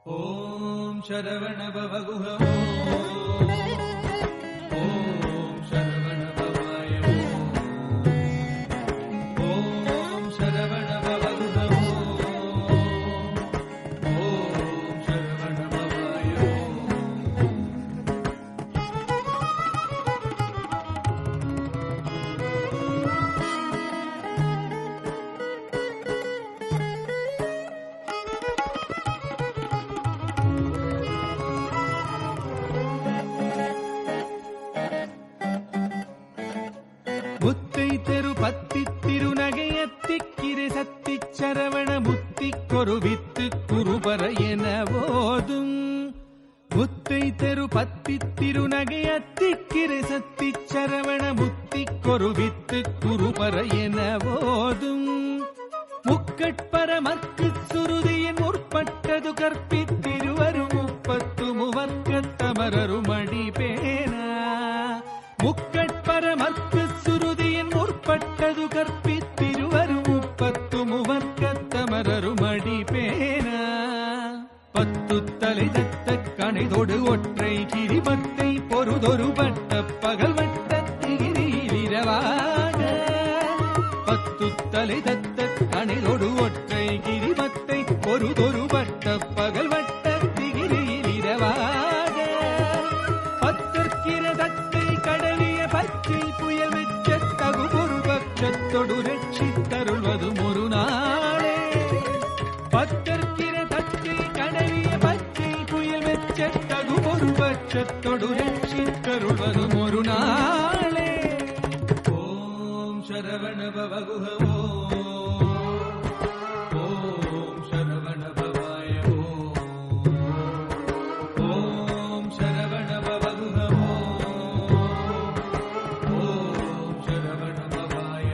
ஓம் சரவண பவகுஹ ஓம் சரவண பவாய ஓம் சரவண பவகுஹ ஓம் சரவண பவாய முத்தை தெரு பத்தி திருநகையத்திக்கிரை சத்தி சரவண முத்தி கொருவித்து குருபர என ஓதும் முத்தை தெரு பத்தி திருநகையத்திக்கிரை சத்தி சரவண முத்தி கொருவித்து குருபர என ஓதும் முக்கட்பரமர்க்கு சுருதியின் முற்பட்டது கற்பித்திருவரும் முப்பத்து முவர்க்கத்தமரருமடி பேனா முக்கட்பரமர்க்கு சுருதியின் முற்பட்டது கற்பித்திருவரும் முப்பத்து முவர்க்கத்தமரருமடி பேனா பத்து தலை தத்த கணைதொடு ஒற்றை கிரிபத்தை பொருதொரு வட்ட பகல் வட்டத்திகிரியில் இரவாக பத்து தலை தத்த கணைதொடு ஒற்றை கிரிபத்தை பொருதொரு வட்ட பகல் வட்டத்திகிரியில் இரவாக பத்திற்கிரதத்தை கடலிய பச்சை புயல் வெச்ச தகுபொரு பட்சத்தொடு ரட்சித்தருள்வதும் ஒரு நாளே பத்திற்கிரதத்தை கடலிய பச்சை புயல் வெச்ச தகுபொரு பட்சத்தொடு ரட்சித்தருள்வதும் ஒரு நாளே ஓம் சரவண பவகுஹ ஓம் சரவண பவாய ஓம் சரவண பவகுஹ ஓம் சரவண பவாய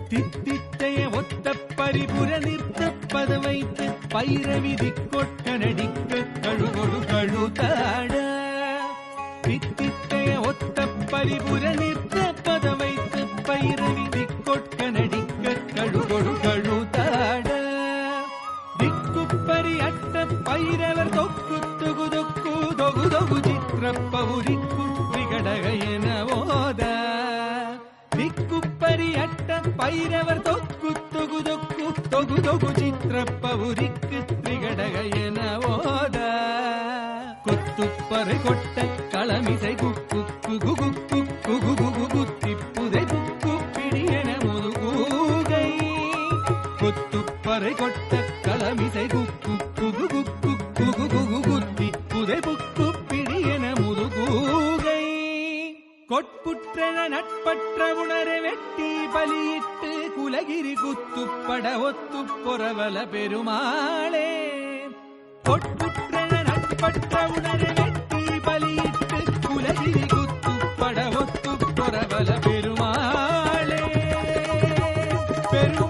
தித்தித்தைய ஒத்த பரிபுர நிறுத்த பத வைத்து பைரவிதி கொட்ட நடிக்க கழுகொடு கழுதாட தித்தித்தைய ஒத்த பரிபுர நிறுத்த பத வைத்து பைரவிதி கொட்ட நடிக்க கழுகொடு கழுதாட திக்குப்பரி அட்ட பைரவர் தொக்கு தொகு தொக்கு தொகு தொகு சித்திரப்பவுரிக்கு திகடகையன ஓத திக்குப்பரி அட்ட பைரவர் தொக்கு தொகு தொக்கு தொகு தொகு சித்திரப்பவுரிக்கு திகடகையன ஓத கொத்துப்பறை கொட்ட களமிசை குக்கு குகு குக்கு குகு குகு குத்திப்புதை குக்கு பிடியன முதுகூகை கொத்துப்பறை கொட்ட களமிசை குக்கு குகு குக்கு குகு குகு குத்திப்புதை புக்கு பிடியன முதுகூகை கொட்புற்றன நட்பற்ற உணர வெட்டி பலியிட்டு குலகிரி குத்துப்பட ஒத்து பொறவல பெருமாளே கொட்புற்றன நட்பற்ற உணர வெட்டி பலியிட்டு குலகிரி குத்துப்பட ஒத்து பொறவல பெருமாளே பெருமாளே